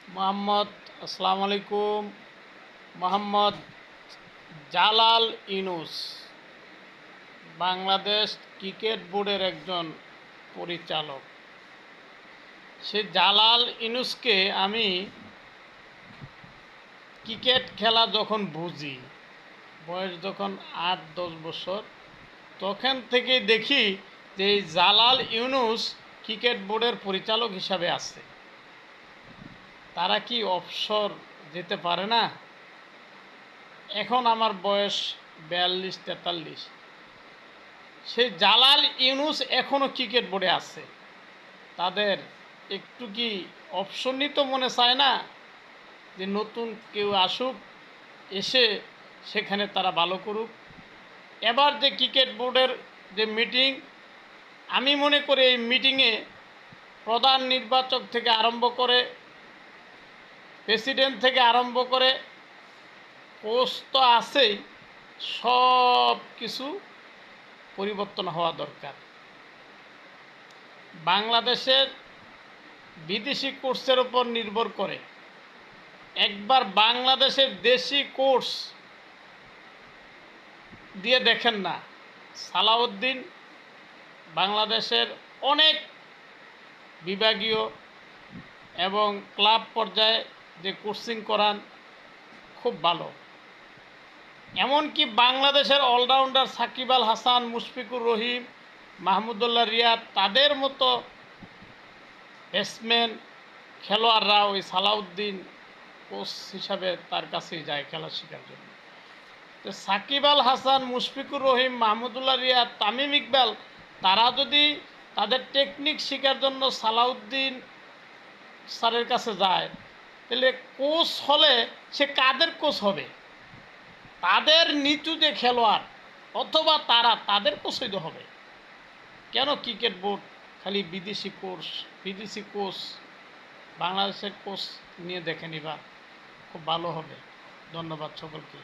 মোহাম্মদ আসসালামু আলাইকুম। মোহাম্মদ জালাল ইউনুস বাংলাদেশ ক্রিকেট বোর্ডের একজন পরিচালক। সে জালাল ইউনুসকে আমি ক্রিকেট খেলা যখন বুঝি, বয়স যখন 8-10 বছর, তখন থেকেই দেখি যে এই জালাল ইউনুস ক্রিকেট বোর্ডের পরিচালক হিসাবে আছে। তারা কি অবসর যেতে পারে না? এখন আমার বয়স 42-43। সেই জালাল ইউনুস এখনও ক্রিকেট বোর্ডে আছে। তাদের একটু কি অপশন নিতে মনে চায় না যে নতুন কেউ আসুক, এসে সেখানে তারা ভালো করুক? এবার যে ক্রিকেট বোর্ডের যে মিটিং, আমি মনে করি এই মিটিংয়ে প্রধান নির্বাচক থেকে আরম্ভ করে, প্রেসিডেন্ট থেকে আরম্ভ করে, কোচ তো আছেই, সব কিছু পরিবর্তন হওয়া দরকার। বাংলাদেশের বিদেশি কোর্সের উপর নির্ভর করে। একবার বাংলাদেশের দেশি কোর্স দিয়ে দেখেন না। সালাউদ্দিন বাংলাদেশের অনেক বিভাগীয় এবং ক্লাব পর্যায়ে যে কোচিং করান, খুব ভালো। এমনকি বাংলাদেশের অলরাউন্ডার সাকিব আল হাসান, মুশফিকুর রহিম, মাহমুদুল্লাহ রিয়াদ, তাদের মতো ব্যাটসম্যান খেলোয়াড়রা ওই সালাউদ্দিন কোচ হিসাবে তার কাছেই যায় খেলা শেখার জন্য। তো সাকিব আল হাসান, মুশফিকুর রহিম, মাহমুদুল্লাহ রিয়াদ, তামিম ইকবাল, তারা যদি তাদের টেকনিক শেখার জন্য সালাউদ্দিন স্যারের কাছে যায়, তাহলে কোচ হলে সে কাদের কোচ হবে? তাদের নিচু যে খেলোয়াড় অথবা তাদের কোচ হইতে হবে। কেন ক্রিকেট বোর্ড খালি বিদেশি কোচ? বাংলাদেশের কোচ নিয়ে দেখে নিবা, খুব ভালো হবে। ধন্যবাদ সকলকে।